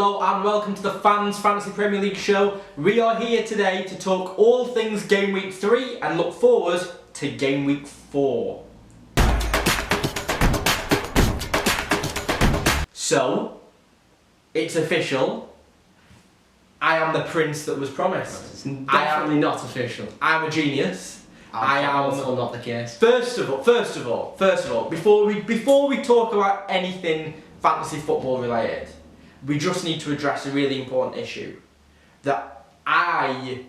Hello and welcome to the Fans Fantasy Premier League show. We are here today to talk all things Game Week 3 and look forward to Game Week 4. So, it's official. I am the prince that was promised. It's definitely not official. I'm a genius. I am also not the case. First of all, before we talk about anything fantasy football related, we just need to address a really important issue. That I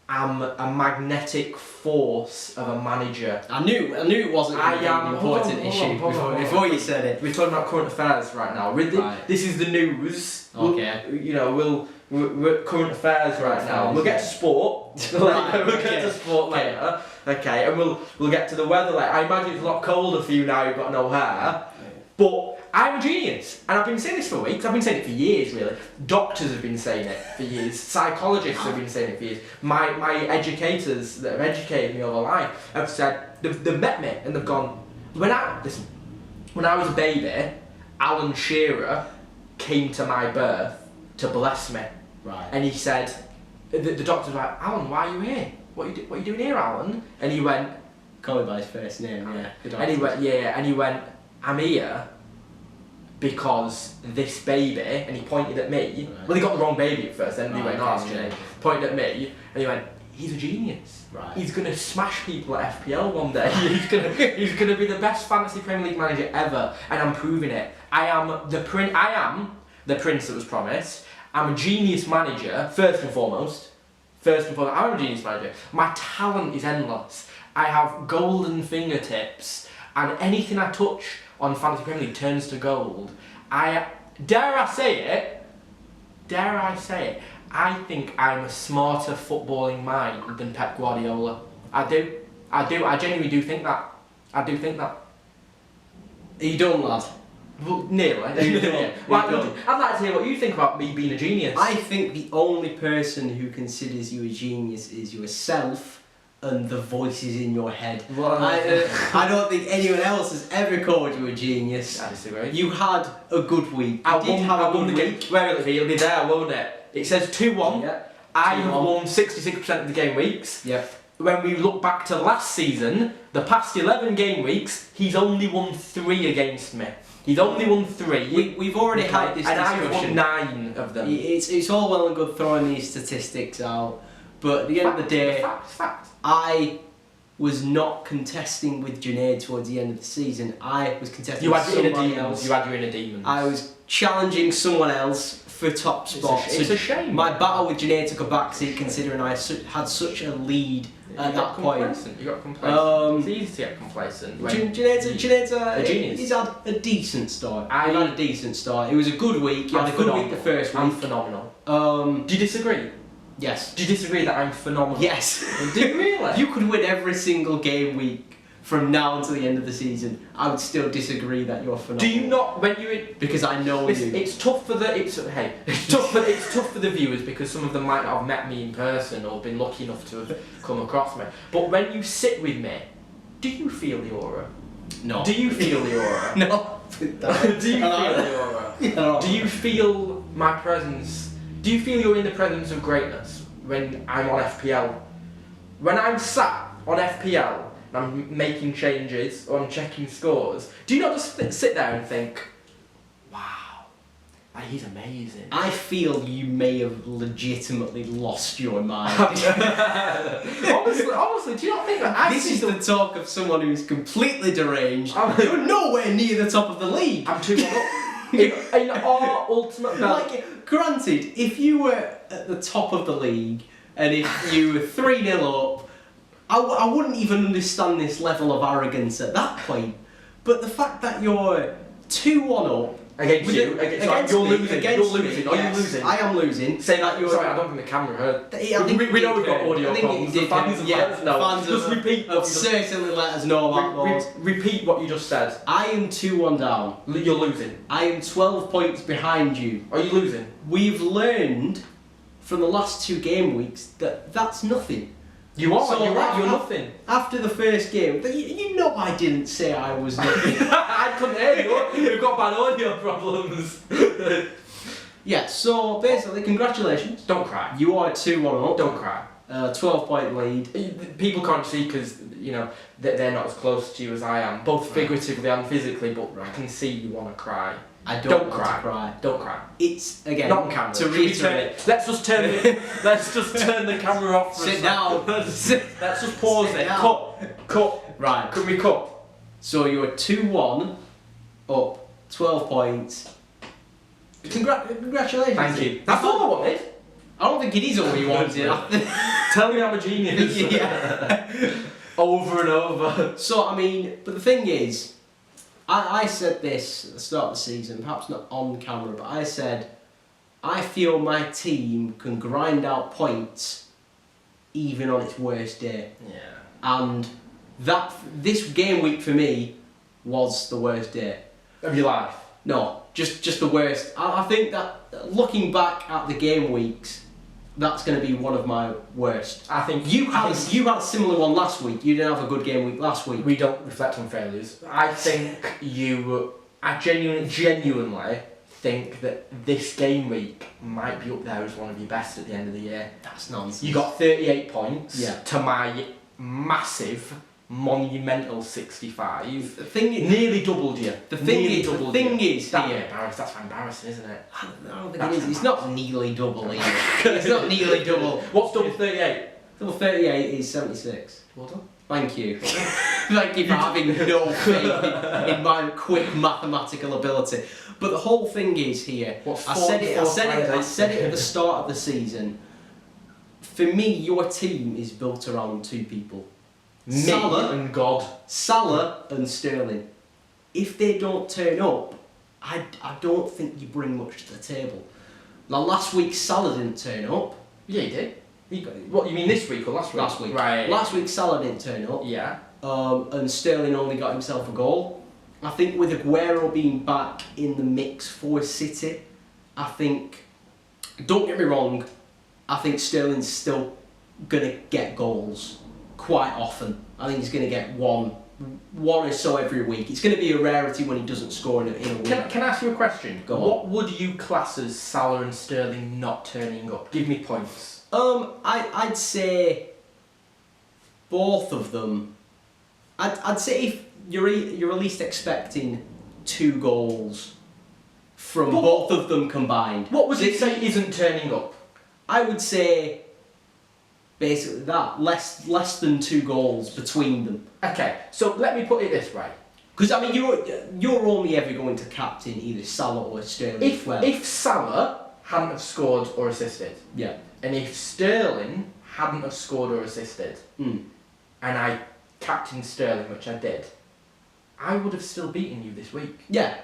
am a magnetic force of a manager. I knew it wasn't an important issue before you said it. We're talking about current affairs right now. Right. This is the news. Okay. We're at current affairs right now. We'll get to sport. Right, We'll get to sport later. Okay, and we'll get to the weather later. I imagine it's a lot colder for you now. You've got no hair, but I'm a genius, and I've been saying this for weeks. I've been saying it for years, really. Doctors have been saying it for years. Psychologists have been saying it for years. My educators that have educated me all life have said they've met me and they've gone. When I was a baby, Alan Shearer came to my birth to bless me. Right. And he said, the doctor was like, Alan, why are you here? What are you doing here, Alan? And he went, call him by his first name, yeah. And he went, yeah, and he went, I'm here because this baby, and he pointed at me. Right. Well, he got the wrong baby at first, then he went, oh, yeah. Pointed at me, and he went, he's a genius. Right. He's gonna smash people at FPL one day. he's gonna be the best fantasy Premier League manager ever, and I'm proving it. I am the prince that was promised. I'm a genius manager, first and foremost. I'm a genius manager. My talent is endless. I have golden fingertips, and anything I touch on Fantasy Premier League turns to gold. Dare I say it, I think I'm a smarter footballing mind than Pep Guardiola. I genuinely do think that. Are you done, lad? Well, nearly. I'd like to hear what you think about me being a genius. I think the only person who considers you a genius is yourself and the voices in your head. Well, I don't think anyone else has ever called you a genius. I disagree. You had a good week. I won the game. Where will it be? It'll be there, won't it? It says 2-1. Yep. I have won 66% of the game weeks. Yep. When we look back to last season, the past 11 game weeks, he's only won 3 against me. He's only won 3. We've already had this discussion. And I've won 9 of them. It's all well and good throwing these statistics out, but at the end of the day, fact. I was not contesting with Junaid towards the end of the season. I was contesting with somebody else. You had your inner demons. I was challenging someone else for top spot. It's a shame. My battle with Junaid took a backseat considering I had such a lead at that point. You got complacent. It's easy to get complacent. Junaid's a genius. He's had a decent start. He had a decent start. It was a good week. He had a good week the first week. I'm phenomenal. Do you disagree? Yes. Do you disagree that I'm phenomenal? Yes. Do you really? If you could win every single game week from now until the end of the season, I would still disagree that you're phenomenal. Do you not when you? Because I know you. It's tough for it's tough for the viewers because some of them might not have met me in person or been lucky enough to have come across me. But when you sit with me, do you feel the aura? No. Do you feel the aura? No. Do you feel the aura? No. Do you feel my presence? Do you feel you're in the presence of greatness when I'm on FPL? When I'm sat on FPL and I'm making changes or I'm checking scores, do you not just sit there and think, wow, he's amazing? I feel you may have legitimately lost your mind. honestly, do you not think that? This is the talk of someone who's completely deranged. You're nowhere near the top of the league. I'm too up. In our ultimate belt. Like, granted, if you were at the top of the league and if you were 3-0 up, I wouldn't even understand this level of arrogance at that point. But the fact that you're 2-1 up against you, you're losing. Yes, losing. I am losing. Say that you're. Sorry, I don't think the camera heard. We know we've got audio problems. The fans have certainly let us know about those. Repeat what you just said. I am 2-1 down. You're losing. I am 12 points behind you. Are you losing? We've learned from the last 2 game weeks that that's nothing. You are. So you're right. You're nothing. After the first game, you know I didn't say I was nothing. I couldn't hear you. We've got bad audio problems. Yeah, so basically, congratulations. Don't cry. You are 2-1 up. Don't cry. 12-point lead. People can't see because, they're not as close to you as I am, both figuratively and physically, but I can see you want to cry. I don't want to cry. Don't cry. It's, again, not on camera. to reiterate. Let's just turn the camera off for Sit a down. second. Let's just pause Sit it. down. Cut. Right. Can we cut? So you're 2-1 up, 12 points. Congratulations. Thank you. That's all I wanted. I don't think it is all you wanted. Tell me I'm a genius. Yeah. Over and over. So, but the thing is, I said this at the start of the season, perhaps not on camera, but I said, I feel my team can grind out points even on its worst day. Yeah. And this game week for me was the worst day. Of your life? No, just the worst. I think that looking back at the game weeks, that's going to be one of my worst. I think you had a similar one last week. You didn't have a good game week last week. We don't reflect on failures. I think I genuinely think that this game week might be up there as one of your best at the end of the year. That's nonsense. You got 38 points to my massive, monumental 65. The thing is, nearly doubled you. The thing is, that's embarrassing, isn't it? I don't think it is. It's not nearly double either. It's not nearly double. What's double 38? Double 38 is 76. Well done. Thank you. Thank you for having no faith in my quick mathematical ability. But the whole thing is here. I said it at the start of the season. For me, your team is built around two people. Salah and God. Salah and Sterling. If they don't turn up, I don't think you bring much to the table. Now, last week Salah didn't turn up. Yeah, he did. What, you mean this week or last week? Last week. Right. Last week Salah didn't turn up. Yeah. And Sterling only got himself a goal. I think with Aguero being back in the mix for City, I think, don't get me wrong, I think Sterling's still going to get goals quite often. I think he's going to get one or so every week. It's going to be a rarity when he doesn't score in a week. Can I ask you a question? Go on. What would you class as Salah and Sterling not turning up? Give me points. I'd say both of them. I'd say if you're at least expecting 2 goals from both of them combined. What would you say isn't turning up? I would say basically that less than 2 goals between them. Okay, so let me put it this way. Because you're only ever going to captain either Salah or Sterling. If Salah hadn't have scored or assisted, yeah, and if Sterling hadn't have scored or assisted, and I captained Sterling, which I did, I would have still beaten you this week. Yeah.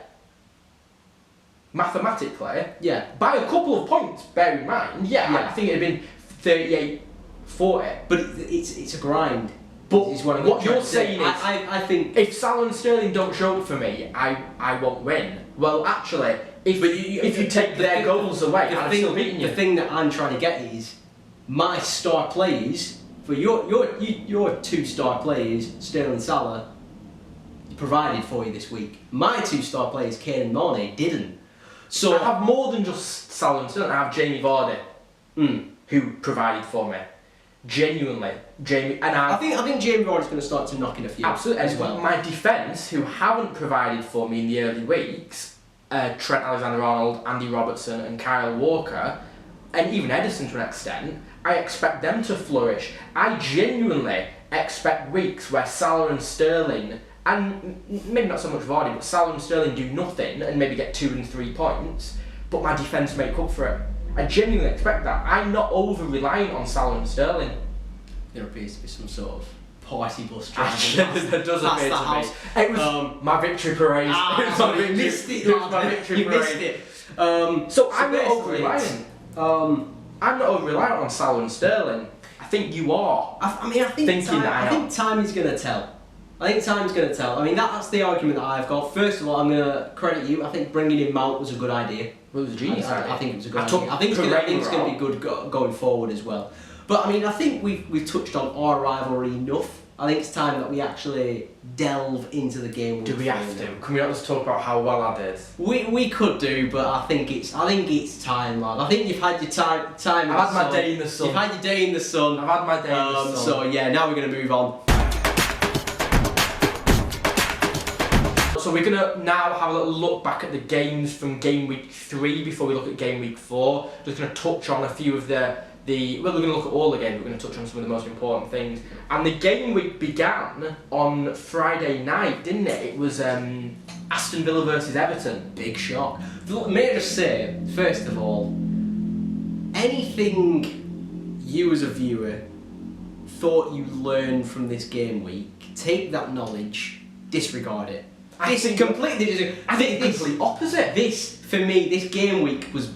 Mathematically, yeah, by a couple of points. Bear in mind, I think it'd have been 38-40. But it's a grind. But what you're saying is, I think if Salah and Sterling don't show up for me, I won't win. Well, actually, if you take their goals away, I've still beaten you. The thing that I'm trying to get is my star players for your 2 star players, Sterling and Salah, provided for you this week. My 2 star players, Kane and Mane, didn't. So I have more than just Salah and Sterling. I have Jamie Vardy, who provided for me. Genuinely, Jamie, and I think Jamie Vardy's going to start to knock in a few. Absolutely, as well. My defence, who haven't provided for me in the early weeks, Trent Alexander-Arnold, Andy Robertson, and Kyle Walker, and even Edison to an extent, I expect them to flourish. I genuinely expect weeks where Salah and Sterling, and maybe not so much Vardy, but Salah and Sterling do nothing and maybe get 2 and 3 points, but my defence make up for it. I genuinely expect that. I'm not over-reliant on Salah and Sterling. There appears to be some sort of party bus driving. There does appear to be. It was my victory parade. You missed it, you missed it. So I'm not over-reliant. I'm not over-reliant on Salah and Sterling. I think you are. I think time is going to tell. I mean, that's the argument that I've got. First of all, I'm going to credit you. I think bringing in Mount was a good idea. Well, it was a genius idea. I think it was a good idea. I think it's going to be good going forward as well. But I mean, I think we've touched on our rivalry enough. I think it's time that we actually delve into the game. Do we have to? Can we not just talk about how well I did? We could do, but I think it's time, lad. I think you've had your time. I've had my day in the sun. You've had your day in the sun. I've had my day in the sun. So yeah, now we're going to move on. So we're going to now have a little look back at the games from game week 3 before we look at game week 4. Just going to touch on a few of well, we're going to look at all the games, we're going to touch on some of the most important things. And the game week began on Friday night, didn't it? It was Aston Villa versus Everton. Big shock. May I just say, first of all, anything you as a viewer thought you learned from this game week, take that knowledge, disregard it. I think the complete opposite. For me, this game week was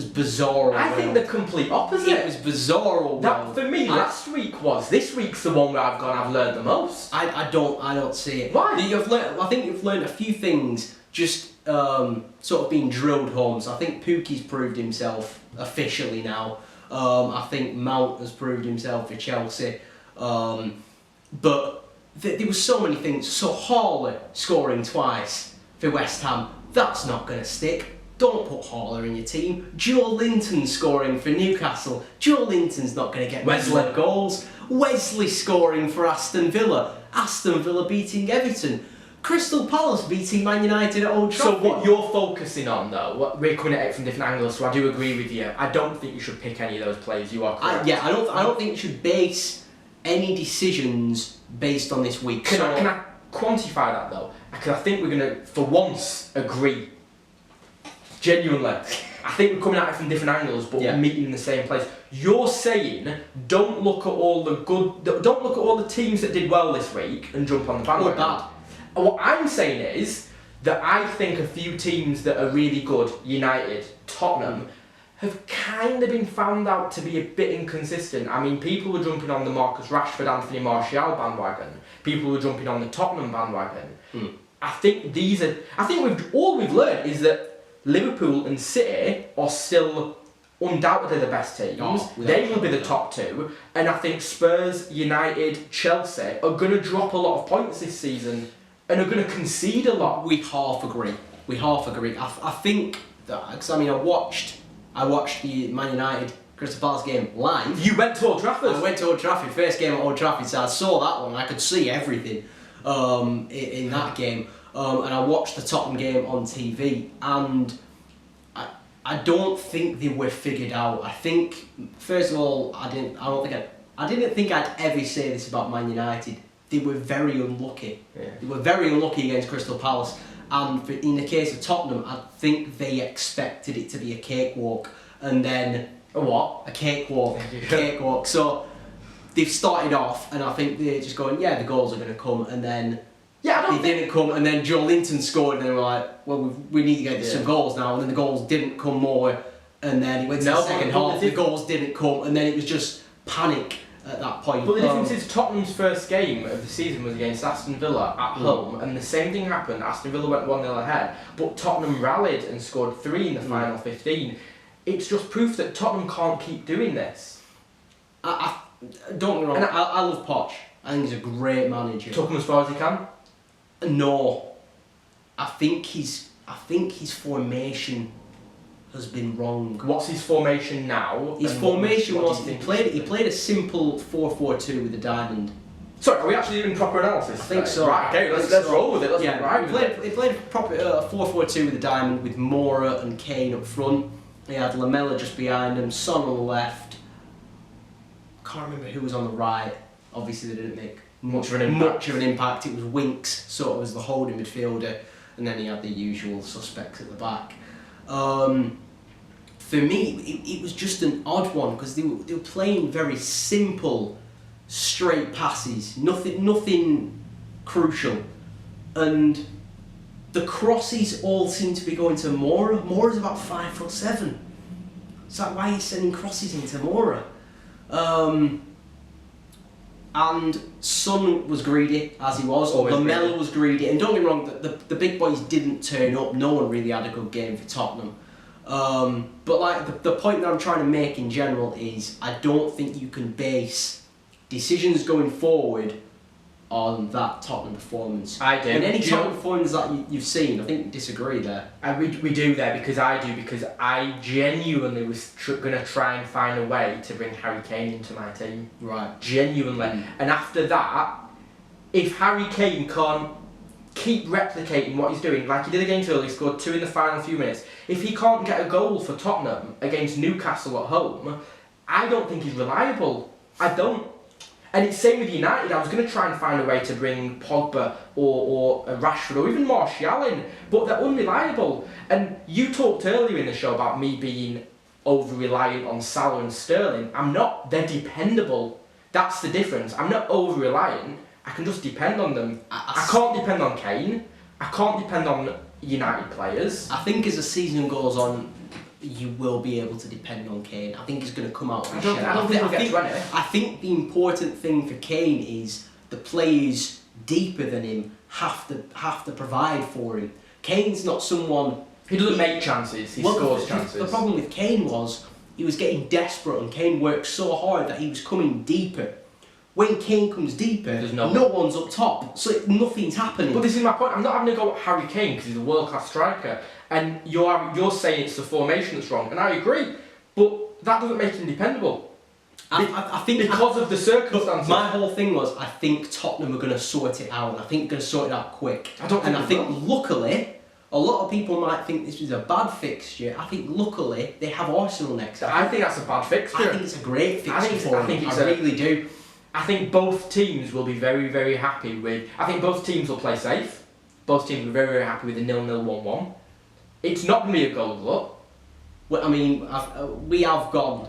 bizarre. I think the complete opposite. It was bizarre. That for me, last week was. This week's the one where I've learned the most. I don't see it. Why? I think you've learned a few things just sort of being drilled home. So I think Pookie's proved himself officially now. I think Mount has proved himself for Chelsea. But there were so many things. So Haller scoring twice for West Ham, that's not going to stick. Don't put Haller in your team. Joe Linton scoring for Newcastle. Joe Linton's not going to get Wesley goals. Wesley scoring for Aston Villa. Aston Villa beating Everton. Crystal Palace beating Man United at Old Trafford. So what you're focusing on though, we're coming at it from different angles, so I do agree with you. I don't think you should pick any of those players. You are correct. I don't think you should base any decisions based on this week. Can I quantify that though? Because I think we're going to, for once, agree. Genuinely. I think we're coming at it from different angles, but we're meeting in the same place. You're saying, don't look at all the teams that did well this week and jump on the bandwagon. Bad. What I'm saying is that I think a few teams that are really good, United, Tottenham, have kind of been found out to be a bit inconsistent. I mean, people were jumping on the Marcus Rashford, Anthony Martial bandwagon. People were jumping on the Tottenham bandwagon. I think all we've learned is that Liverpool and City are still undoubtedly the best teams. They will be the top two. And I think Spurs, United, Chelsea are going to drop a lot of points this season and are going to concede a lot. We half agree. I think that, because I mean, I watched the Man United Crystal Palace game live. You went to Old Trafford? I went to Old Trafford, first game at Old Trafford, so I saw that one and I could see everything in that game. And I watched the Tottenham game on TV, and I don't think they were figured out. I think, first of all, I didn't think I'd ever say this about Man United. They were very unlucky. Yeah. They were very unlucky against Crystal Palace. And in the case of Tottenham, I think they expected it to be a cakewalk. And then... A what? A cakewalk. Cakewalk. So, they've started off, and I think they're just going, yeah, the goals are going to come, and then... They didn't come, and then Joe Linton scored, and they were like, well, we need to get some goals now, and then the goals didn't come more, and then he went to the second half, the goals didn't come, and then it was just panic at that point. But the difference is Tottenham's first game of the season was against Aston Villa at home, and the same thing happened. Aston Villa went 1-0 ahead, but Tottenham rallied and scored 3 in the final 15. It's just proof that Tottenham can't keep doing this. Don't get me wrong, I love Poch. I think he's a great manager. Took him as far as he can? No, I think his formation has been wrong. What's his formation now? His formation was he played a simple 4-4-2 with a diamond. Sorry, are we actually doing proper analysis? I think so. Right, okay, let's roll with it. He played a proper 4-4-2 with a diamond with Moura and Kane up front. He had Lamella just behind him, Son on the left. Can't remember who was on the right. Obviously, they didn't make much of an impact. It was Winks sort of as the holding midfielder, and then he had the usual suspects at the back. For me, it was just an odd one because they were playing very simple, straight passes, nothing crucial, and the crosses all seem to be going to Moura. Moura's about 5'7". So why are you sending crosses into Moura? And Son was greedy, as he was. Lamella was greedy. And don't get me wrong, the big boys didn't turn up. No one really had a good game for Tottenham. But like the point that I'm trying to make in general is I don't think you can base decisions going forward on that Tottenham performance. I do. And any Do you Tottenham know- performance that you've seen, I think you disagree there. We do there because I genuinely was going to try and find a way to bring Harry Kane into my team. Right. Genuinely. And after that, if Harry Kane can't keep replicating what he's doing, like he did against Early, he scored 2 in the final few minutes. If he can't get a goal for Tottenham against Newcastle at home, I don't think he's reliable. I don't. And it's same with United. I was going to try and find a way to bring Pogba or Rashford or even Martial in, but they're unreliable. And you talked earlier in the show about me being over-reliant on Salah and Sterling. I'm not. They're dependable. That's the difference. I'm not over-reliant. I can just depend on them. I can't depend on Kane. I can't depend on United players. I think as the season goes on, you will be able to depend on Kane. I think he's going to come out of his shell. I don't think he'll get 20. I think the important thing for Kane is the players deeper than him have to provide for him. Kane's not someone... He doesn't make chances, he scores chances. The problem with Kane was he was getting desperate, and Kane worked so hard that he was coming deeper. When Kane comes deeper, no one's up top, so nothing's happening. But this is my point. I'm not having to go at Harry Kane because he's a world-class striker, and you're saying it's the formation that's wrong, and I agree. But that doesn't make him dependable. I think because of the circumstances. My whole thing was, I think Tottenham are going to sort it out, and I think they're going to sort it out quick. I think luckily, a lot of people might think this was a bad fixture. I think luckily they have Arsenal next. I think that's a bad fixture. I think it's a great fixture for them. I really do. I think both teams will be very, very happy with... I think both teams will play safe. Both teams will be very, very happy with a 0-0, 1-1. It's not going to be a goal look. Well, I mean, we have gone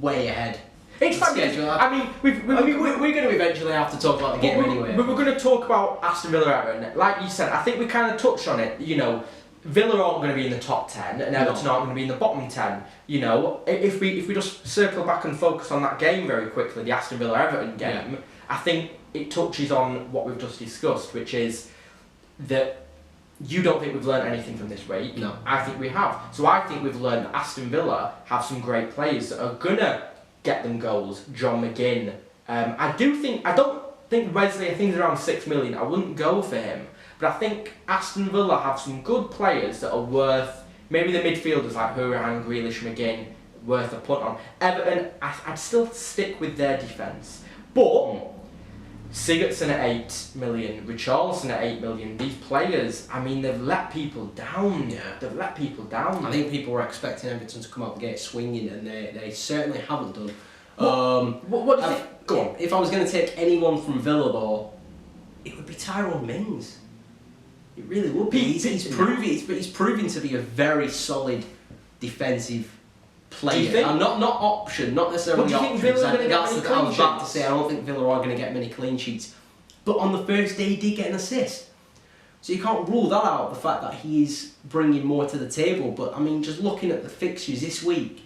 way ahead. It's fine. I mean, we're going to eventually have to talk about the game anyway. We're going to talk about Aston Villa, Everton. Like you said, I think we kind of touched on it. You know, Villa aren't going to be in the top 10 and Everton aren't going to be in the bottom 10. You know, if we just circle back and focus on that game very quickly, the Aston Villa Everton game, I think it touches on what we've just discussed, which is that you don't think we've learned anything from this week. No. I think we have. So I think we've learned that Aston Villa have some great players that are going to get them goals. John McGinn. I don't think Wesley, I think he's around 6 million. I wouldn't go for him. But I think Aston Villa have some good players that are worth, maybe the midfielders like Hourihane, Grealish, McGinn, worth a punt on. Everton, I'd still stick with their defence. But Sigurdsson at 8 million, Richarlison at 8 million, these players, I mean, they've let people down. Yeah. They've let people down. I think people were expecting Everton to come out the gate swinging, and they certainly haven't done. What do you think? Go on. If I was going to take anyone from Villa, though, it would be Tyrone Mings. It really would be. He's proving to be a very solid defensive player. Do you think? And not option, not necessarily do you think options. Villa are going to get many I was about to sheets? say, I don't think Villa are going to get many clean sheets. But on the first day, he did get an assist. So you can't rule that out, the fact that he is bringing more to the table. But I mean, just looking at the fixtures this week,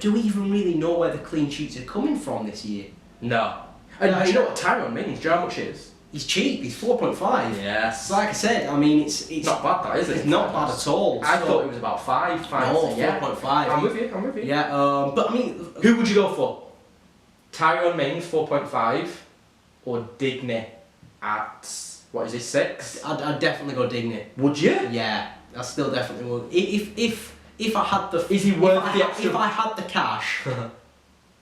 do we even really know where the clean sheets are coming from this year? No. And do you know what Tyrone Mings? Do you know how much it is? He's cheap. He's 4.5. Yes. So like I said, I mean, it's not bad, that is it? It's not bad at all. I thought it was about 5. No, yeah. 4.5. I'm with you. Yeah, but I mean, who would you go for? Tyrone Mings 4.5 or Digne at what is it 6? I'd definitely go Digne. Would you? Yeah, I still definitely would. If I had the is he worth the extra? If I had the cash,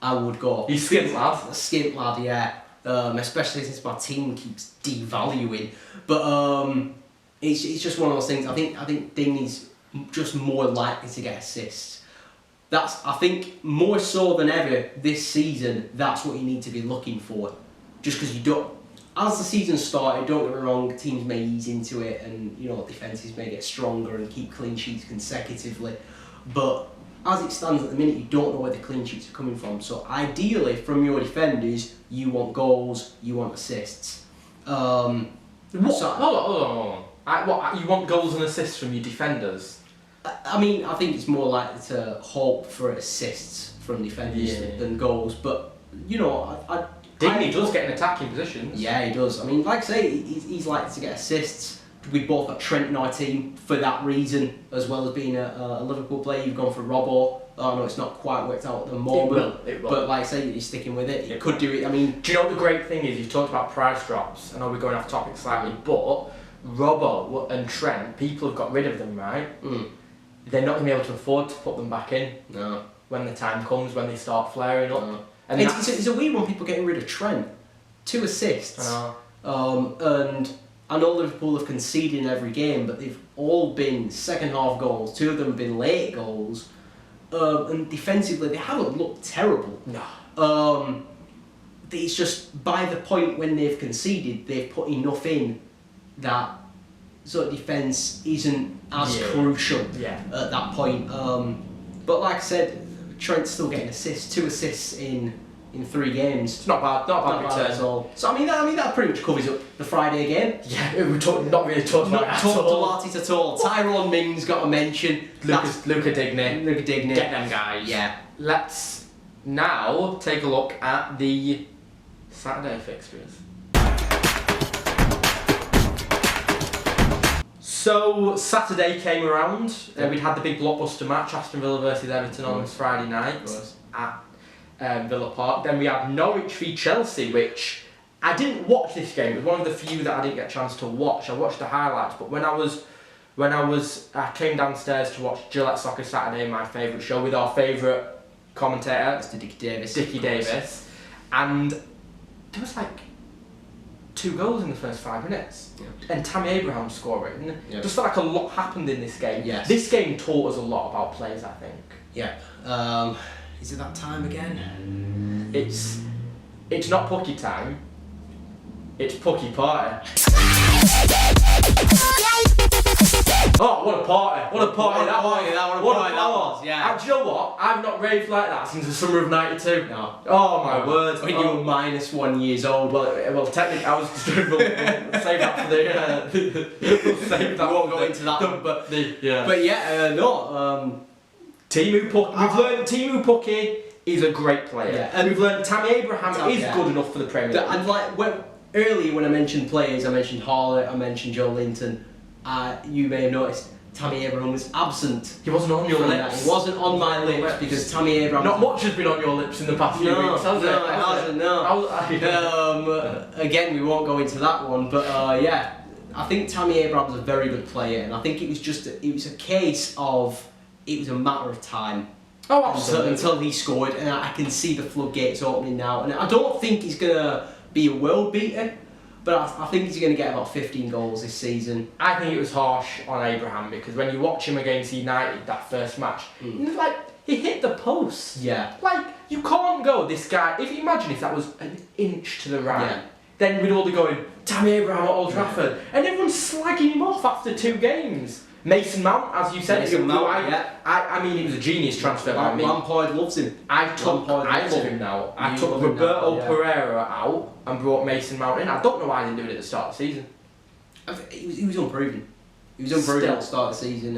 I would go. He's skint lad. A skint lad, yeah. Especially since my team keeps devaluing. But it's just one of those things. I think Digne's just more likely to get assists. I think more so than ever this season, that's what you need to be looking for. Just because you don't. As the season started, don't get me wrong, teams may ease into it, and defences may get stronger and keep clean sheets consecutively. But as it stands at the minute, you don't know where the clean sheets are coming from. So ideally, from your defenders, you want goals, you want assists. Hold on. You want goals and assists from your defenders? I mean, I think it's more likely to hope for assists from defenders than goals. But Digne does get in attacking positions. Yeah, he does. I mean, like I say, he's likely to get assists. We've both got Trent in our team for that reason, as well as being a Liverpool player. You've gone for Robbo. oh no, it's not quite worked out at the moment. It will. But like I say, he's sticking with it. It could do it. I mean, do you know what the great thing is? You've talked about price drops. I know we're going off topic slightly, but Robbo and Trent, people have got rid of them, right? They're not going to be able to afford to put them back in. No. When the time comes, when they start flaring up. No. And it's a weird one, people getting rid of Trent. 2 assists. I know. And I know Liverpool have conceded in every game, but they've all been second half goals. 2 of them have been late goals. And defensively, they haven't looked terrible. No. It's just by the point when they've conceded, they've put enough in that sort of defence isn't as crucial at that point. But like I said, Trent's still getting assists, 2 assists in 3 games. It's not bad At all. So I mean that pretty much covers up the Friday game. Yeah, we're not really talking about it at all. Tyrone Mings got a mention. Luca Digne. Get them guys. Yeah. Let's now take a look at the Saturday fixtures. So Saturday came around. We'd had the big blockbuster match, Aston Villa versus Everton on this Friday night at Villa Park. Then we had Norwich v Chelsea, which I didn't watch this game. It was one of the few that I didn't get a chance to watch. I watched the highlights, but when I came downstairs to watch Gillette Soccer Saturday, my favourite show, with our favourite commentator, Mr. Dickie Davis, and there was like 2 goals in the first 5 minutes, and Tammy Abraham scoring. Just felt like a lot happened in this game. Yes. This game taught us a lot about players, I think. Yeah. Is it that time again? It's not Pucky time. It's Pucky party. Oh, what a party! What a party that was! Yeah. Do you know what? I've not raved like that since the summer of '92. No. Oh my word! When you were -1 years old. Well, technically, I was. We'll save that for the. We'll save that. We won't go into that one, but Timu Pucky. We've learned Timu Pucky is a great player, and we've learned Tammy Abraham is good enough for the Premier League. And earlier when I mentioned players, I mentioned Harlett, I mentioned Joe Linton. You may have noticed Tammy Abraham was absent. He wasn't on your lips. He wasn't on my lips because Tammy Abraham. Not much has been on your lips in the past few weeks, has it? No, it hasn't. No. Again, we won't go into that one, but I think Tammy Abraham's a very good player, and I think it was a case of it was a matter of time. Oh, absolutely. Until he scored, and I can see the floodgates opening now. And I don't think he's gonna be a world beater. But I think he's going to get about 15 goals this season. I think it was harsh on Abraham because when you watch him against United, that first match, he hit the post. Yeah. You can't go, this guy, if you imagine if that was an inch to the right, then we'd all be going, Tammy Abraham at Old Trafford. And everyone's slagging him off after 2 games. Mason Mount, as you said, I mean, he was a genius transfer by me. Lampard loves him. I love him now. I took Roberto Pereira out and brought Mason Mount in. I don't know why I didn't do it at the start of the season. He was unproven. He was unproven at the start of the season.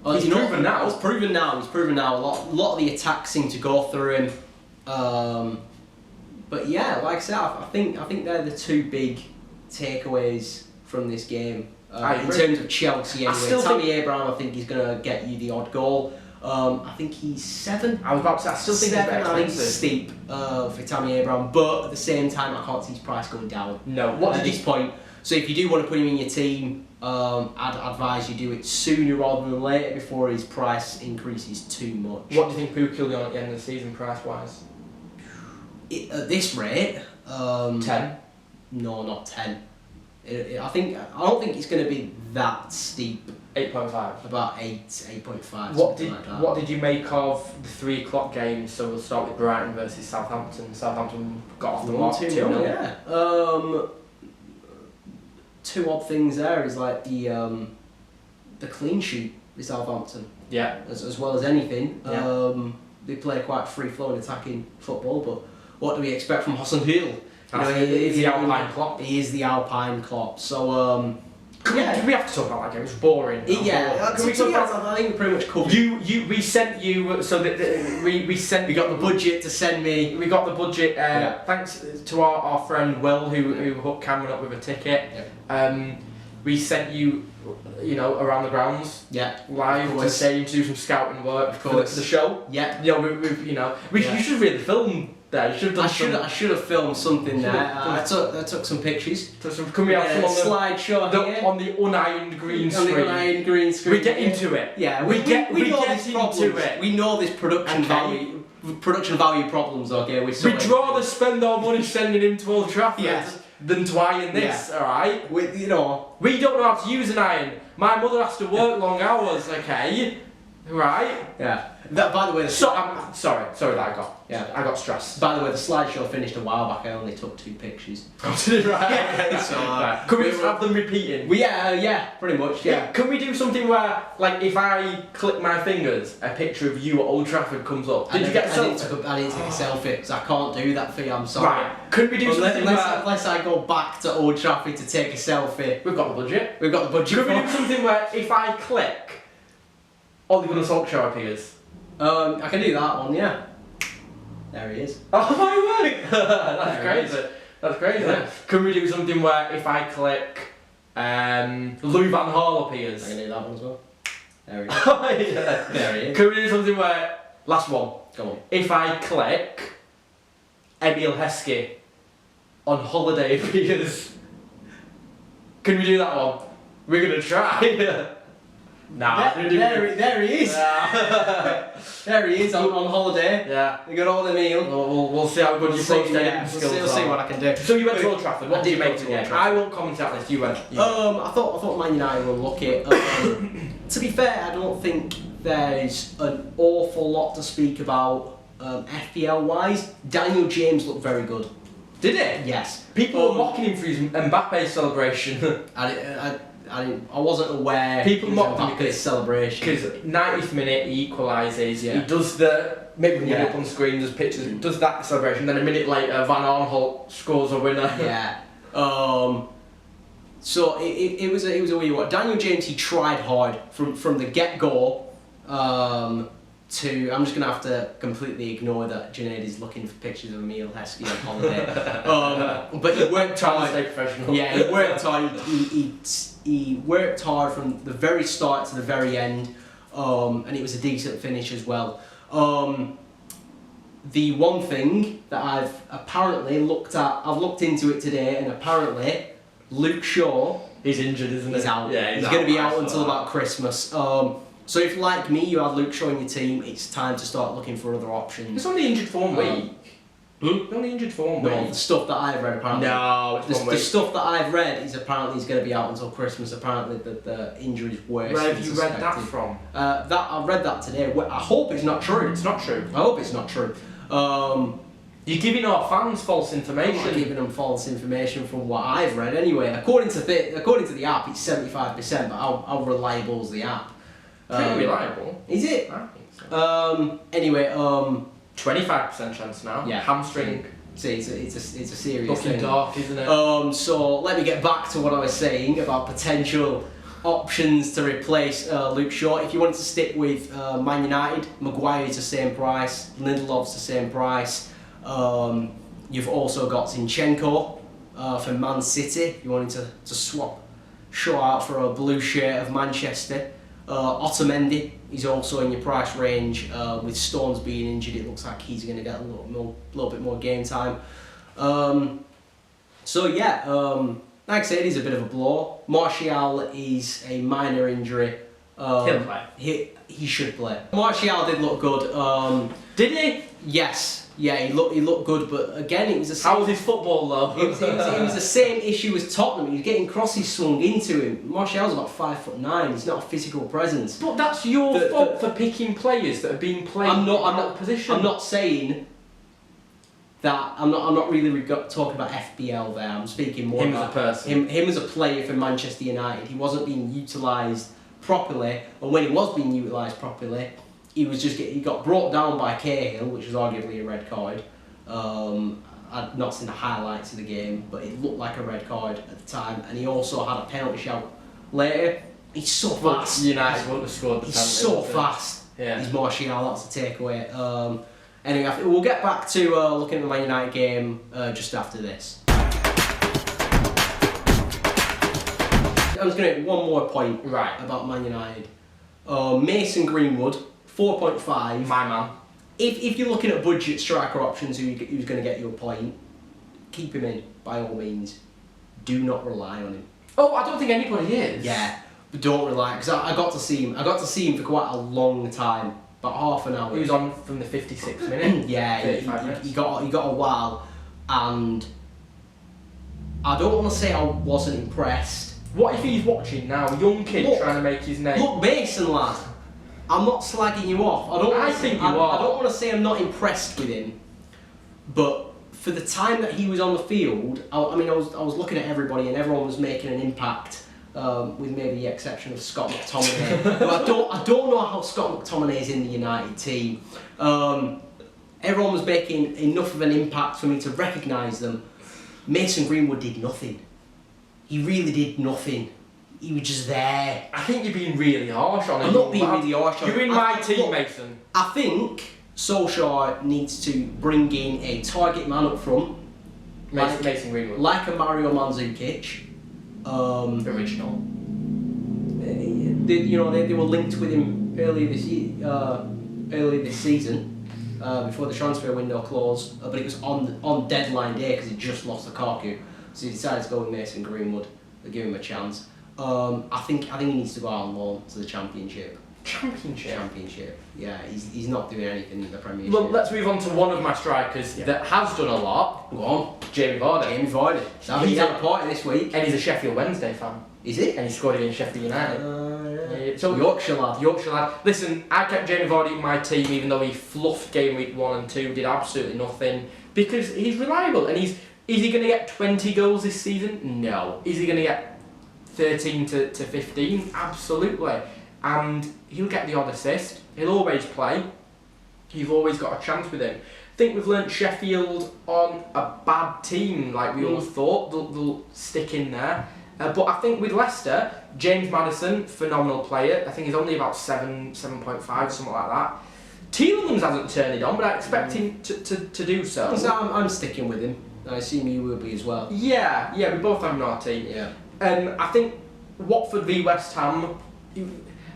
He's proven now. He's proven now. A lot of the attacks seem to go through him. But yeah, like I said, I think they're the 2 big takeaways from this game. In terms of Chelsea anyway, Tammy Abraham, I think he's going to get you the odd goal. I think he's 7. I was about to say, I still think he's I think it's steep for Tammy Abraham, but at the same time, I can't see his price going down. No. At this point. So if you do want to put him in your team, I'd advise you do it sooner rather than later before his price increases too much. What do you think Pookie will be on at the end of the season, price-wise? At this rate, 10? No, not 10. I don't think it's going to be that steep. 8.5. About 8.5. What did you make of the 3 o'clock game? So we'll start with Brighton versus Southampton. Southampton got off the mark 2-0. Yeah. 2 odd things there is like the clean sheet with Southampton. Yeah. As well as anything. Yeah. They play quite free flowing attacking football, but what do we expect from Hassan Hill? He's the Alpine Klopp. He is the Alpine Klopp. So we have to talk about that game. It's boring. Can we talk about that? I think we pretty much covered. We sent you so that we sent. We got the budget to send me. We got the budget. Thanks to our friend Will who hooked Cameron up with a ticket. Yeah. We sent you around the grounds. Yeah. Live to stadium to do some scouting work for the show. Yeah. You should read the film there. You should have done I should have filmed something there. I took some pictures. Can we have some on slideshow here? On the unironed green screen? On the unironed green screen. We get into it. Yeah, we get into it. We know this production value problems. Okay, we'd rather spend our money sending him to Old Trafford than to iron this. All right. We don't know how to use an iron. My mother has to work long hours. Okay. Right. Yeah. By the way, I'm sorry that I got. Yeah. I got stressed. By the way, the slideshow finished a while back. I only took 2 pictures. Right. Right. Can we have them repeating? Yeah, pretty much. Yeah. Can we do something where, like, if I click my fingers, a picture of you at Old Trafford comes up? Did you get a selfie? I didn't take a selfie because I can't do that for you. I'm sorry. Right. Could we do something unless I go back to Old Trafford to take a selfie? We've got the budget. Could we do something where if I click, Ole Gunnar Solskjaer appears? I can do that one, yeah. There he is. Oh my word! That's crazy. That's crazy. Yeah. Can we do something where if I click, Louis van Gaal appears? I can do that one as well. There he is. There he is. Can we do something where, last one, go on. If I click, Emil Heskey on holiday appears? Can we do that one? We're gonna try. Nah, there he is. There he is on holiday. Yeah. We got all the meal. We'll see how good your post editing skills are. We'll see what I can do. So you went to Old Trafford. What did you make to the game? I won't comment on this. You went. I thought Man United were lucky. To be fair, I don't think there's an awful lot to speak about FPL wise. Daniel James looked very good. Did it? Yes. People were mocking him for his Mbappe celebration. I wasn't aware. People mocked him because celebration. Because 90th minute he equalises. Yeah. He does the maybe when you up on screen there's pictures. Does that celebration. Then a minute later Van Aanholt scores a winner. Yeah. So it was a weird one. Daniel James, he tried hard from the get go. I'm just gonna have to completely ignore that Junaid is looking for pictures of Emil Heskey on holiday. But he worked hard. Stay professional. Yeah, he worked hard. He worked hard from the very start to the very end, and it was a decent finish as well. The one thing that I've apparently looked into it today, and apparently Luke Shaw is injured, isn't he? He's out. Yeah, he's going to be out until about Christmas. So if, like me, you had Luke Shaw in your team, it's time to start looking for other options. It's only injured for 1 week. It's only injured for 1 week. No, the stuff that I've read apparently. No, it's 1 week. The stuff that I've read is apparently he's going to be out until Christmas. Apparently the injury is worse. Where have you read that from? I read that today. I hope it's not true. It's not true. I hope it's not true. You're giving our fans false information. I'm not giving them false information from what I've read anyway. According to the app, it's 75%. But how reliable is the app? Pretty reliable. Is it? I think so. Anyway, 25% chance now. Yeah. Hamstring. See, it's a serious Looking thing. dark, isn't it? So let me get back to what I was saying about potential options to replace Luke Shaw. If you wanted to stick with Man United, Maguire's the same price, Lindelof's the same price. You've also got Zinchenko for Man City. If you wanted to swap Shaw out for a blue shirt of Manchester. Otamendi is also in your price range. With Stones being injured, it looks like he's going to get a little bit more game time. Like I said, he's a bit of a blow. Martial is a minor injury. He'll play. He should play. Martial did look good. Did he? Yes. Yeah, he looked good, but again, it was the same. How was his football though? It was the same issue as Tottenham. He was getting crosses swung into him. Martial's about 5'9". He's not a physical presence. But that's your fault for picking players that have been playing in that position. I'm not saying that. I'm not really talking about FPL there. I'm speaking more him about as a person. Him as a player for Manchester United. He wasn't being utilised properly, and when he was being utilised properly, he got brought down by Cahill, which was arguably a red card. I'd not seen the highlights of the game, but it looked like a red card at the time, and he also had a penalty shout later. He's so fast. United wouldn't have scored the penalty. He's so fast. Yeah. He's Martial, that's the takeaway. Anyway, we'll get back to looking at the Man United game just after this. was going to make one more point about Man United. Mason Greenwood, 4.5. My man. If you're looking at budget striker options who's going to get you a point, keep him in, by all means. Do not rely on him. Oh, I don't think anybody is. Yeah, but don't rely, because I got to see him. I got to see him for quite a long time, about half an hour. He was on from the 56th minute. Yeah, 35 minutes. he got a while, and I don't want to say I wasn't impressed. What if he's watching now, young kid trying to make his name? Look, Mason, lad, I'm not slagging you off. I don't want to say I'm not impressed with him, but for the time that he was on the field, I was looking at everybody and everyone was making an impact, with maybe the exception of Scott McTominay. But I don't know how Scott McTominay is in the United team. Everyone was making enough of an impact for me to recognise them. Mason Greenwood did nothing. He really did nothing. He was just there. I think you're being really harsh on him. I'm not being really harsh on him. You're in my team, Mason. I think Solskjaer needs to bring in a target man up front. Mason Greenwood. Like a Mario Mandzukic. Original. They were linked with him earlier this season, before the transfer window closed, but it was on deadline day because he just lost Lukaku, so he decided to go with Mason Greenwood. They give him a chance. I think he needs to go out on loan to the Championship. Championship. Yeah, he's not doing anything in the Premiership. Well, let's move on to one of my strikers that has done a lot. Go on. Jamie Vardy. He's had a party this week. And he's a Sheffield Wednesday fan. Is he? And he scored against Sheffield United. Yeah. So Yorkshire lad. Listen, I kept Jamie Vardy in my team even though he fluffed game week 1 and 2, did absolutely nothing, because he's reliable. And is he going to get 20 goals this season? No. Is he going to get 13 to 15? Absolutely. And he'll get the odd assist. He'll always play. You've always got a chance with him. I think we've learnt Sheffield on a bad team, like we all thought. They'll stick in there. But I think with Leicester, James Maddison, phenomenal player. I think he's only about 7.5, something like that. Tielemans hasn't turned it on, but I expect him to do so. I'm sticking with him. I assume you will be as well. Yeah, we both have him on our team. Yeah. I think Watford v West Ham,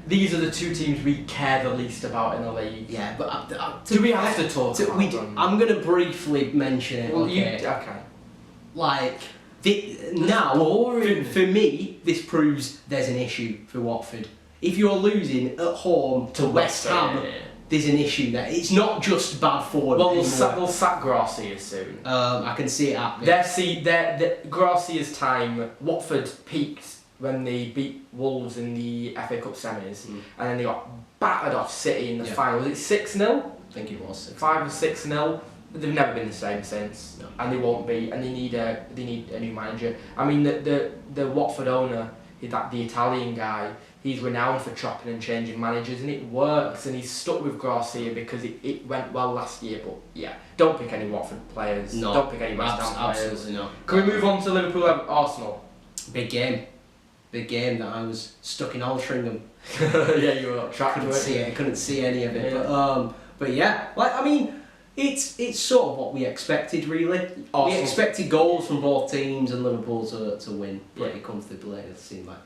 these are the two teams we care the least about in the league. Yeah, but do we have to talk about them? I'm going to briefly mention it. Well, okay. Like, now, for me, this proves there's an issue for Watford. If you're losing at home to West Ham, there's an issue there. It's not just bad forward. Well, they'll sack Gracia soon. I can see it happening. Gracia's time, Watford peaked when they beat Wolves in the FA Cup semis, and then they got battered off City in the final. Was it 6-0? I think it was 5 or 6-0. They've never been the same since, and they won't be. And they need a new manager. I mean, the Watford owner, the Italian guy, he's renowned for chopping and changing managers, and it works. And he's stuck with Gracia because it went well last year. But yeah, don't pick any Watford players. No, don't pick any West Ham players. Absolutely not. Can we move on to Liverpool Arsenal? Big game that I was stuck in Altrincham. Yeah, you were trapped. I couldn't see any of it. Yeah. But yeah, like, I mean, it's sort of what we expected, really. Arsenal. We expected goals from both teams and Liverpool to win pretty comfortably. It seemed like.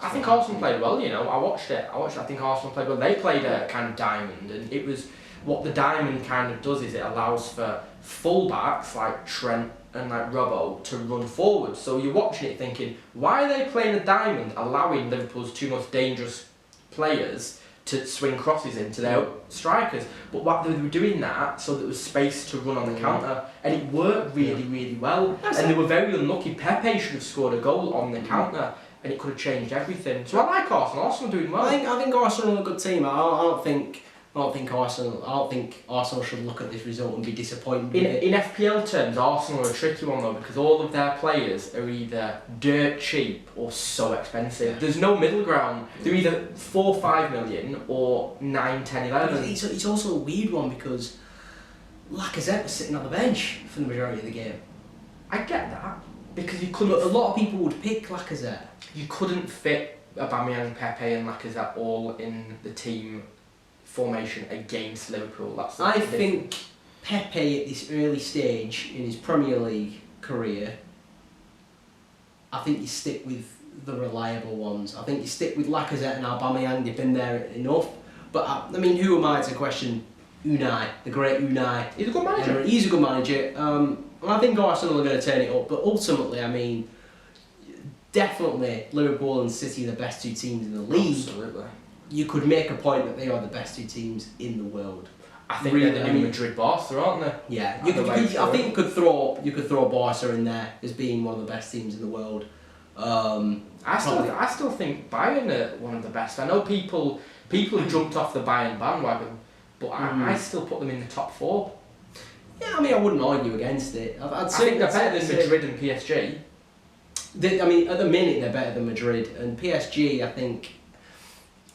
I think Arsenal played well. I watched it. I think Arsenal played well. They played a kind of diamond, and it was what the diamond kind of does is it allows for full-backs like Trent and like Robbo to run forward. So you're watching it thinking, why are they playing a diamond, allowing Liverpool's two most dangerous players to swing crosses into their strikers? But what they were doing that so there was space to run on the counter, and it worked really, really well. And they were very unlucky. Pepe should have scored a goal on the counter, and it could have changed everything. So I like Arsenal. Arsenal doing well. I think Arsenal are a good team. I don't think Arsenal should look at this result and be disappointed. In FPL terms, Arsenal are a tricky one though, because all of their players are either dirt cheap or so expensive. There's no middle ground. They're either 4-5 million or 9, 10, 11. It's also a weird one because Lacazette was sitting on the bench for the majority of the game. I get that, because you couldn't. But a lot of people would pick Lacazette. You couldn't fit Aubameyang, Pepe, and Lacazette all in the team formation against Liverpool. I think Pepe at this early stage in his Premier League career, I think you stick with the reliable ones. I think you stick with Lacazette and Aubameyang. They've been there enough. But I mean, who am I to question Unai, the great Unai? He's a good manager. He's a good manager. And I think Arsenal are going to turn it up. But ultimately, I mean, definitely Liverpool and City are the best two teams in the league. Absolutely. You could make a point that they are the best two teams in the world. I think they're the new Madrid Barca, aren't they? Yeah, I think you could throw Barca in there as being one of the best teams in the world. I still think Bayern are one of the best. I know people have jumped off the Bayern bandwagon, but I still put them in the top 4. Yeah, I mean, I wouldn't argue against it. I think they're better than Madrid and PSG. I mean, at the minute they're better than Madrid and PSG. I think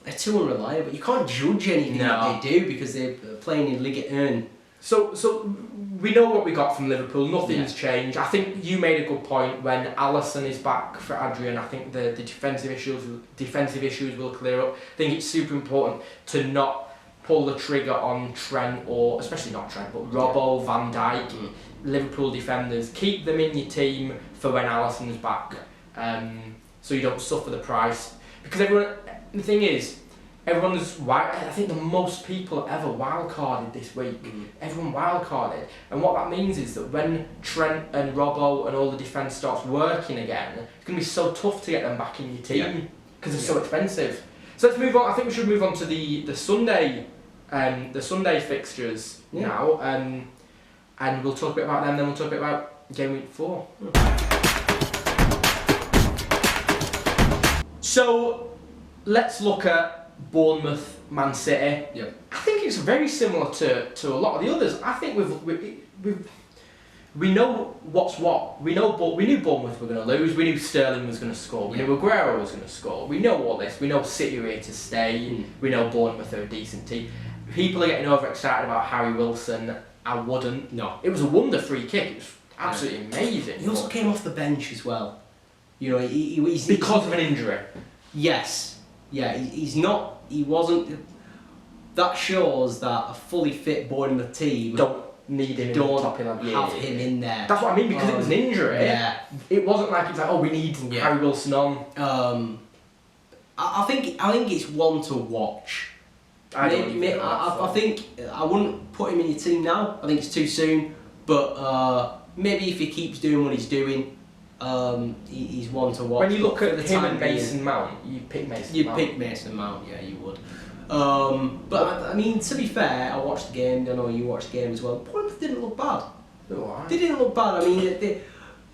they're too unreliable. You can't judge anything that they do because they're playing in Ligue 1. So we know what we got from Liverpool. Nothing's changed. I think you made a good point when Alisson is back for Adrian. I think the defensive issues will clear up. I think it's super important to not pull the trigger on Trent, or especially not Trent, but Robbo, Van Dijk, Liverpool defenders. Keep them in your team for when Alisson's back, so you don't suffer the price. Because the thing is, I think the most people ever wildcarded this week. Everyone wildcarded, and what that means is that when Trent and Robbo and all the defence starts working again, it's going to be so tough to get them back in your team because they're so expensive. So let's move on. I think we should move on to the Sunday fixtures now, and we'll talk a bit about them. Then we'll talk a bit about game week 4. So let's look at Bournemouth, Man City. Yep. I think it's very similar to a lot of the others. I think we know what's what. We knew Bournemouth were going to lose. We knew Sterling was going to score. We knew Aguero was going to score. We know all this. We know City are here to stay. We know Bournemouth are a decent team. People are getting overexcited about Harry Wilson. I wouldn't. No. It was a wonder free kick. It was absolutely amazing. He also came off the bench as well. You know, he's because of an injury. Yes. Yeah, he wasn't. That shows that a fully fit Bournemouth team don't need him. Don't in the top 11. have him in there. That's what I mean, because it was an injury. Yeah. It wasn't like it's like, oh, we need Harry Wilson on. I think it's one to watch. I think I wouldn't put him in your team now. I think it's too soon. But maybe if he keeps doing what he's doing. He's one to watch. When you look at him and Mason Mount, you pick Mason Mount. You'd pick Mason Mount, yeah, you would. But I mean, to be fair, I watched the game. I know you watched the game as well. Bournemouth didn't look bad. They didn't look bad. I mean,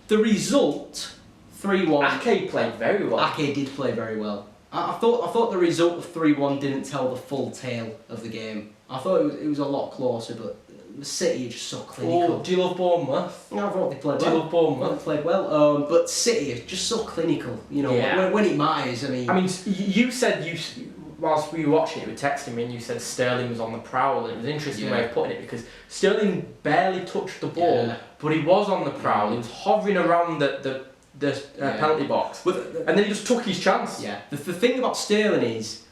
the result 3-1. Ake played very well. Ake did play very well. I thought the result of 3-1 didn't tell the full tale of the game. I thought it was a lot closer, but City are just so clinical. Do you love Bournemouth? I thought they played well. Do you love Bournemouth? They played well, but City are just so clinical. You know, when it matters. I mean, you said whilst we were watching it, you were texting me, and you said Sterling was on the prowl. And it was an interesting way of putting it because Sterling barely touched the ball, but he was on the prowl. He was hovering around the penalty box, and then he just took his chance. Yeah. The thing about Sterling is,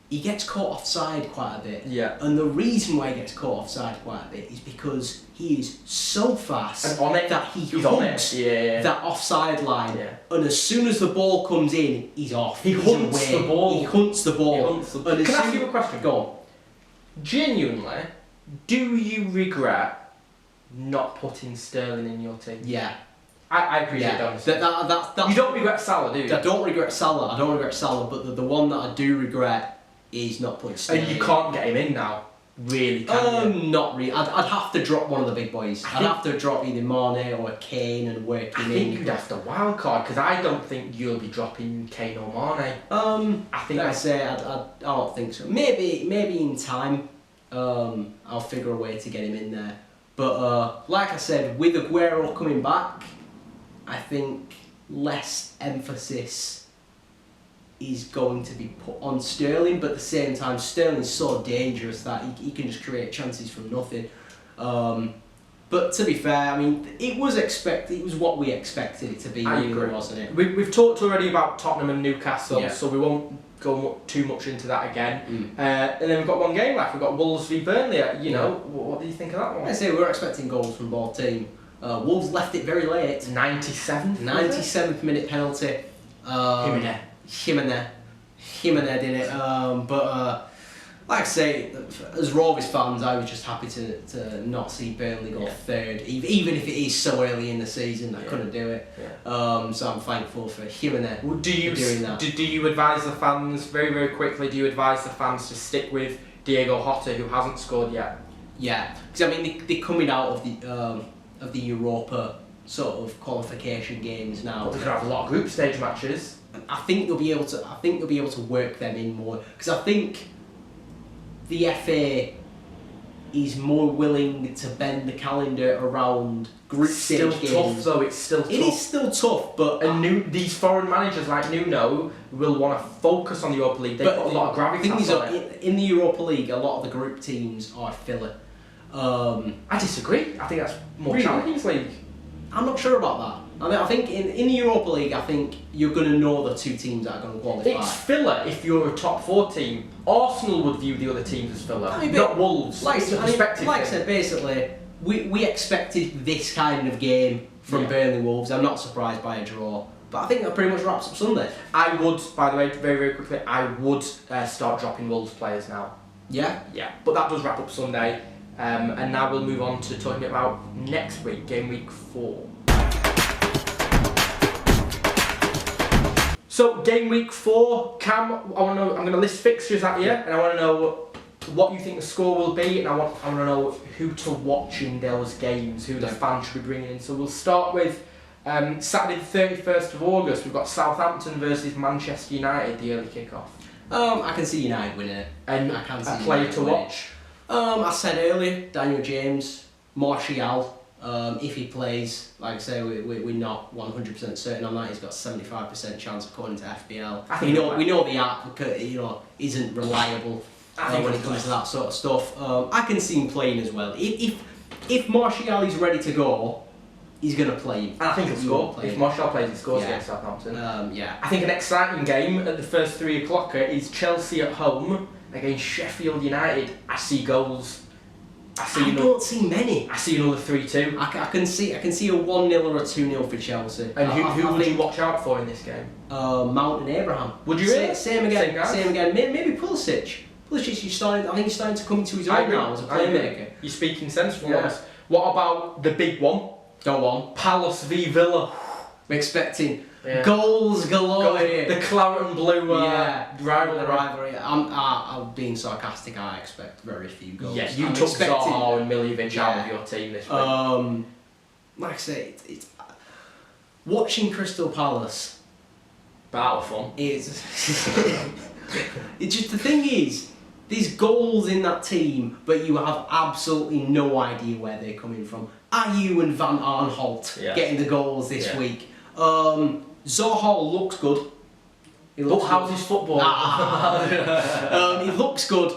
he gets caught offside quite a bit. Yeah. And the reason why he gets caught offside quite a bit is because he is so fast and on it, that he hunts that offside line. Yeah. And as soon as the ball comes in, he's off. He hunts the ball. He hunts the ball. Can I ask you a question? Go on. Genuinely, do you regret not putting Sterling in your team? Yeah. I appreciate that. You don't regret Salah, do you? I don't regret Salah. But the one that I do regret is not putting Sterling. And you can't get him in now, really, can you? Not really. I'd have to drop one of the big boys. I'd have to drop either Mane or Kane and work him in. I think you'd have to wild card because I don't think you'll be dropping Kane or Mane. I don't think so. Maybe in time, I'll figure a way to get him in there. But like I said, with Aguero coming back, I think less emphasis is going to be put on Sterling, but at the same time, Sterling's so dangerous that he can just create chances from nothing. But to be fair, I mean, it was what we expected it to be, really, wasn't it? We've talked already about Tottenham and Newcastle, so we won't go too much into that again. And then we've got one game left. We've got Wolves v Burnley. What do you think of that one? I say we're expecting goals from both teams. Wolves left it very late. 97th minute penalty. Jimenez did it. Like I say, as Rovers fans, I was just happy to not see Burnley go third, even if it is so early in the season. I couldn't do it. So I'm thankful for Jimenez doing that. Do you advise the fans, very, very quickly, do you advise the fans to stick with Diego Jota, who hasn't scored yet? Yeah, because I mean they're coming out of the Europa sort of qualification games now. But they're going to have a lot of group stage matches. I think they'll be able to work them in more, because I think the FA is more willing to bend the calendar around group stage games. It's still tough though. It's still tough. It is still tough, but these foreign managers like Nuno will want to focus on the Europa League. They put a lot of gravitas on it. In the Europa League, a lot of the group teams are filler. I disagree. I think that's more Really? Champions League. I'm not sure about that. I mean, I think in the Europa League, I think you're going to know the two teams that are going to qualify. It's filler if you're a top 4 team. Arsenal would view the other teams as filler, not Wolves. It's a perspective like I thing. said, basically, we expected this kind of game from Burnley Wolves. I'm not surprised by a draw. But I think that pretty much wraps up Sunday. I would, by the way, very, very quickly, I would start dropping Wolves players now. Yeah? Yeah. But that does wrap up Sunday. And now we'll move on to talking about next week, game week 4. So game week 4, Cam, I'm going to list fixtures at you, and I want to know what you think the score will be, and I want to know who to watch in those games, who the fans should be bringing in. So we'll start with Saturday the 31st of August. We've got Southampton versus Manchester United, the early kick-off. I can see United winning it. And I can see a player to watch. I said earlier, Daniel James, Martial. If he plays, like I say, we're not 100% certain on that. He's got 75% chance according to FPL. We know the app, isn't reliable when it comes to that sort of stuff. I can see him playing as well. If Martial is ready to go, he's going to play. And I think he'll score. If Martial plays, he scores against Southampton. I think an exciting game at the first 3 o'clocker is Chelsea at home against Sheffield United. I see goals. I don't see many. I see another 3-2. I can see a 1-0 or a 2-0 for Chelsea. And who would you watch out for in this game? Mount and Abraham. Would you really? Same again. Maybe Pulisic. Pulisic is starting. I think he's starting to come into his own now as a playmaker. You're speaking sense for once. What about the big one? Go on. Palace v Villa. We're expecting goals galore here. The claret and blue rivalry. I'm being sarcastic. I expect very few goals. Yeah, you took Zaha and Miljevic out of your team this week. Like I say, it's watching Crystal Palace. Battle fun. It's just the thing is, there's goals in that team, but you have absolutely no idea where they're coming from. Ayew and Van Aanholt getting the goals this week. Zaha looks good. How's his football? He looks good,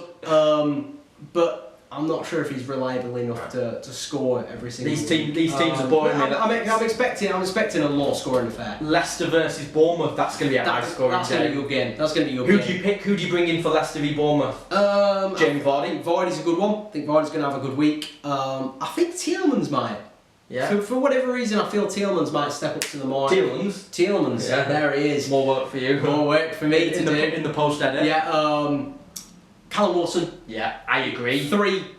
but I'm not sure if he's reliable enough to score every single These teams are boring me. I'm expecting a low scoring affair. Leicester versus Bournemouth. That's going to be a high scoring game. That's going to be a good game. That's going to be a good game. game. Who do you pick? Who do you bring in for Leicester v Bournemouth? Jamie Vardy. Vardy's a good one. I think Vardy's going to have a good week. I think Tielemans might. Yeah. For whatever reason, I feel Tielemans might step up to the mark. Tielemans. Yeah. There he is. More work for you. More work for me to do. In the post edit. Yeah. Callum Wilson. Yeah, I agree.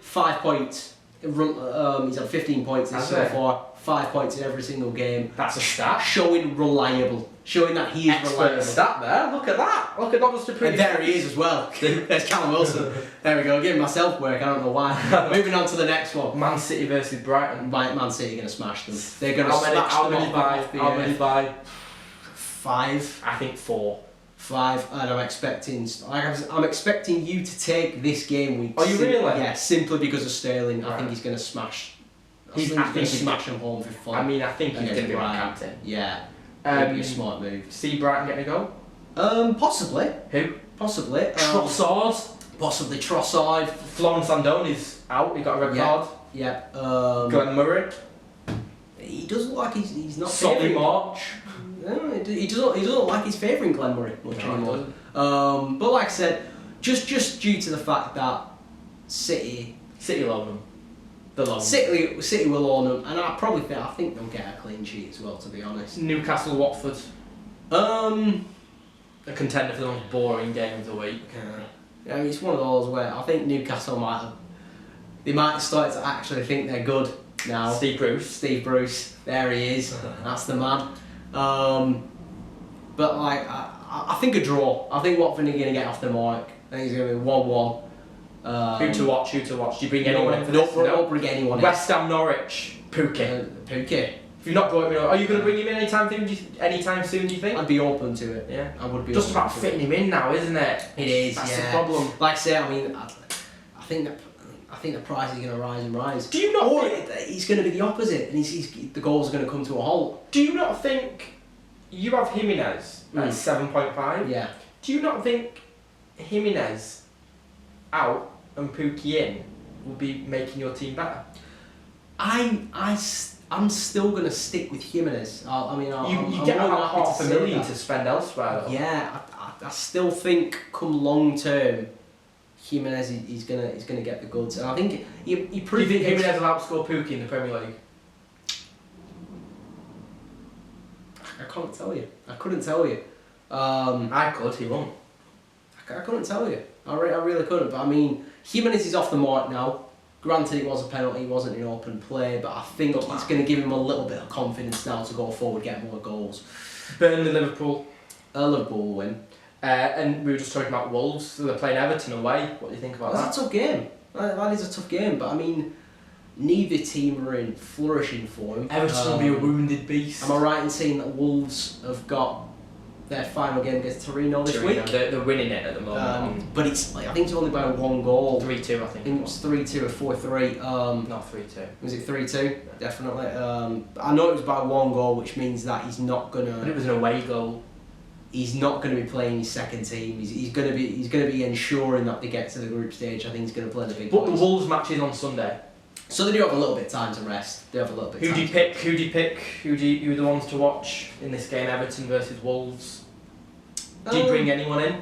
5 points. He's had 15 points so far. 5 points in every single game. That's a stat. Showing reliable. Showing that he is reliable. Stat there. Look at that. Look at that. Just a pretty. And there he is as well. There's Callum Wilson. There we go. Giving myself work. I don't know why. Moving on to the next one. Man City versus Brighton. Man City are going to smash them. They're going to smash them. How many by? 5. I think 4. 5, and I'm expecting you to take this game week. Are you really? Yeah, simply because of Sterling. Right. I think he's going to smash. He's going to smash him home for fun. I mean, I think he's going to be my captain. Yeah, it'd be a smart move. See Brighton getting a go? Possibly. Who? Possibly. Trossard. Possibly Trossard. Florence Andoni's out. He got a red card. Yeah. Glenn Murray. He does look like he's not. Solly March. No, he doesn't look like he's favouring Glenn Murray much anymore. But like I said, just due to the fact that City love him. City will own them, and I think they'll get a clean sheet as well. To be honest. Newcastle, Watford. A contender for the most boring game of the week. Yeah, I mean, it's one of those where I think Newcastle might start to actually think they're good now. Steve Bruce, there he is. That's the man. But like, I think a draw. I think Watford are going to get off the mark. I think it's going to be 1-1. Who to watch? Do you bring anyone in for this? Don't bring anyone in. West Ham, Norwich, Pookie. If you've not got him, are you going to bring him in anytime soon? Do you think? I'd be open to it. Yeah, I would be. Just about fitting him in now, isn't it? It is. That's the problem. Like I say, I mean, I think the price is going to rise and rise. Do you not? Or he's going to be the opposite, and the goals are going to come to a halt. Do you not think you have Jimenez at 7.5? Yeah. Do you not think Jimenez out and Pookie in will be making your team better? I'm still going to stick with Jimenez. You get about $500,000 to spend elsewhere, though. Yeah, I still think come long term, Jimenez he's gonna get the goods, and I think he proved. Do you think Jimenez will outscore Pookie in the Premier League? I couldn't tell you. I could. He won't. I couldn't tell you. I really couldn't. But I mean, Jimenez is off the mark now. Granted, it was a penalty, it wasn't in open play, but I think it's going to give him a little bit of confidence now to go forward, get more goals. Burnley, Liverpool. Liverpool will win. And we were just talking about Wolves, so they're playing Everton away. What do you think about that? That's a tough game. That is a tough game, but I mean, neither team are in flourishing form. Everton will be a wounded beast. Am I right in saying that Wolves have got their final game against Torino this week? They're winning it at the moment. But it's I think it's only by 1 goal. 3-2, I think. It was 3-2 or 4-3. Not 3-2. Was it 3-2? Yeah. Definitely. I know it was by 1 goal, which means that he's not gonna. But it was an away goal. He's not going to be playing his second team. He's going to be ensuring that they get to the group stage. I think he's going to play the big. But the Wolves match is on Sunday. So they do have a little bit of time to rest. They have a little bit. Who do you pick? Who are the ones to watch in this game? Everton versus Wolves. Do you bring anyone in?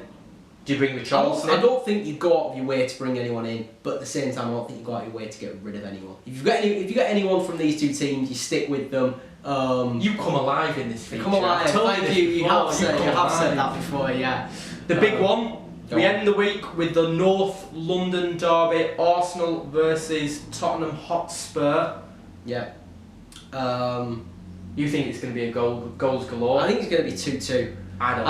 Do you bring Richarlison in? I don't think you go out of your way to bring anyone in, but at the same time, I don't think you go out of your way to get rid of anyone. If you've got anyone from these two teams, you stick with them. You come alive in this feature. Come alive. Thank you. You have said that before. Yeah. The big one. We end the week with the North London derby: Arsenal versus Tottenham Hotspur. Yeah. You think it's going to be a goals galore? I think it's going to be 2-2. I don't.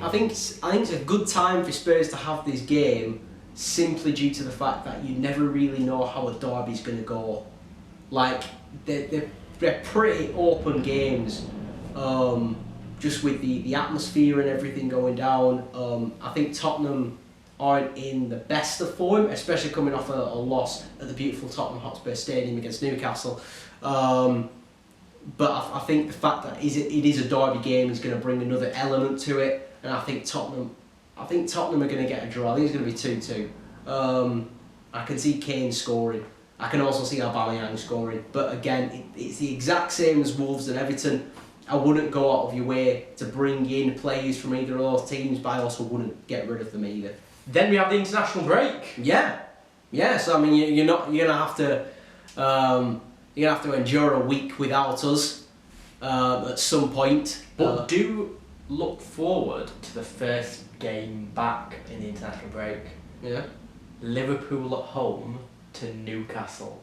I think it's a good time for Spurs to have this game, simply due to the fact that you never really know how a derby's going to go. Like they're pretty open games, just with the atmosphere and everything going down. I think Tottenham aren't in the best of form, especially coming off a loss at the beautiful Tottenham Hotspur Stadium against Newcastle. But I think the fact that it is a derby game is going to bring another element to it, and I think Tottenham are going to get a draw. I think it's going to be 2-2. I can see Kane scoring. I can also see Aubameyang scoring. But again, it's the exact same as Wolves and Everton. I wouldn't go out of your way to bring in players from either of those teams, but I also wouldn't get rid of them either. Then we have the international break. Yeah. So I mean, you're gonna have to endure a week without us at some point. But do look forward to the first game back in the international break. Yeah. Liverpool at home to Newcastle.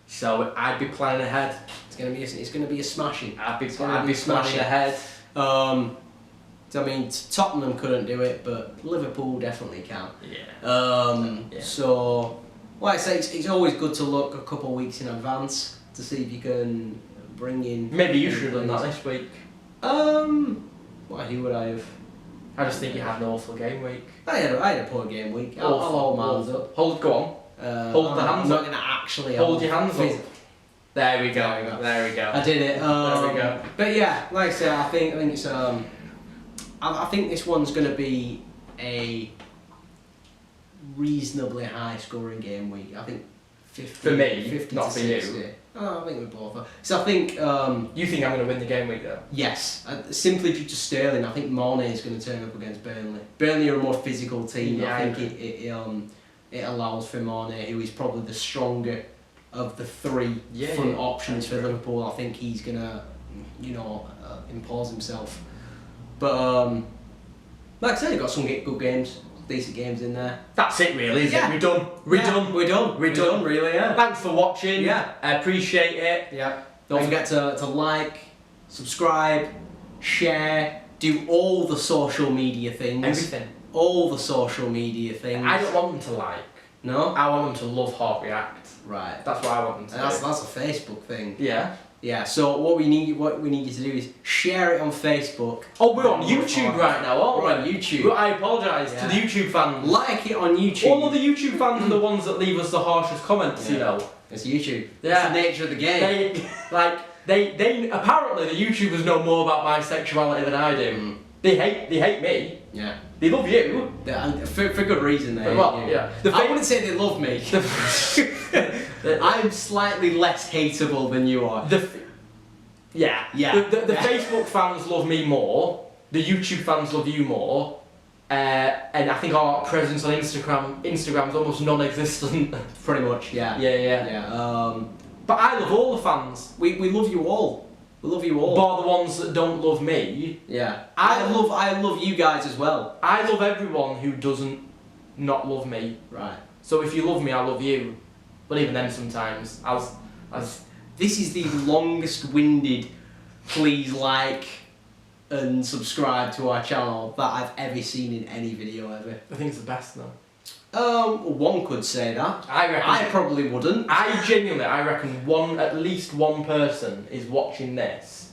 So I'd be planning ahead. It's gonna be a smashing. I'd be smashing ahead. I mean, Tottenham couldn't do it, but Liverpool definitely can. Yeah. So, like I say, it's always good to look a couple of weeks in advance to see if you can bring in. Maybe you should have done that this week. Who would I have? I just think you had an awful game week. I had a poor game week. I'll hold my hands up. Go on. Hold the hands up. I'm not going to actually hold your hands up. There we go. I did it. There we go. But yeah, like I said, I think it's I think this one's going to be a reasonably high scoring game week. I think 50. For me, 50 not for 60. you. Oh, I think we both are. So I think. You think I'm going to win the game week though? Yes, simply due to Sterling. I think Mane is going to turn up against Burnley. Burnley are a more physical team. Yeah, I think it allows Firmane, who is probably the stronger of the three front options for Liverpool. I think he's gonna, impose himself. But like I said, got some good games, decent games in there. That's it, really. Isn't it? We're done. We're done. Really, yeah. Thanks for watching. Yeah, I appreciate it. Yeah. Don't forget to like, subscribe, share, do all the social media things. Everything. All the social media things. I don't want them to like. No? I want them to love Heart React. Right. That's what I want them to do. That's a Facebook thing. Yeah. Yeah, so what we need you to do is share it on Facebook. Oh, we're on YouTube right now, aren't we? We're on YouTube. Well, I apologise to the YouTube fans. Like it on YouTube. All of the YouTube fans are the ones that leave us the harshest comments, you know. It's YouTube. Yeah. It's the nature of the game. They apparently the YouTubers know more about my sexuality than I do. They hate me. Yeah. They love you. Yeah, and for good reason, they well, yeah. I wouldn't say they love me. I'm slightly less hateable than you are. Yeah. The Facebook fans love me more. The YouTube fans love you more. And I think our presence on Instagram's almost non-existent. Pretty much, yeah. Yeah. But I love all the fans. We love you all. We love you all. Bar the ones that don't love me. Yeah. I love you guys as well. I love everyone who doesn't not love me. Right. So if you love me, I love you. But even then sometimes, as this is the longest winded please like and subscribe to our channel that I've ever seen in any video ever. I think it's the best though. One could say that. I reckon. I probably wouldn't. I reckon at least one person is watching this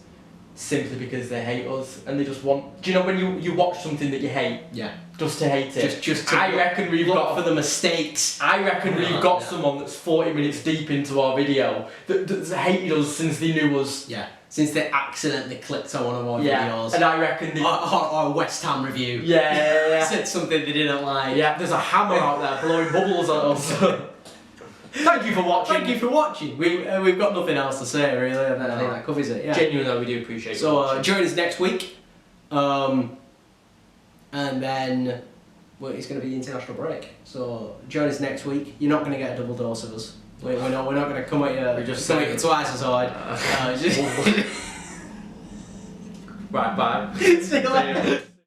simply because they hate us and they just want. Do you know when you watch something that you hate? Yeah. Just to hate it. Just to I reckon we've got for the mistakes. I reckon we've got someone that's 40 minutes deep into our video that's hated us since they knew us. Yeah. Since they accidentally clicked on one of our videos. And I reckon our West Ham review. Yeah. Said something they didn't like. Yeah, there's a hammer out there blowing bubbles at us. Thank you for watching. Thank you for watching. We've got nothing else to say really. I think that covers it. Yeah. Genuinely, we do appreciate it. So join us next week. And then it's going to be the international break. So join us next week. You're not going to get a double dose of us. We're not going to come at you. We're just coming at you twice as hard. Right, bye. See you later.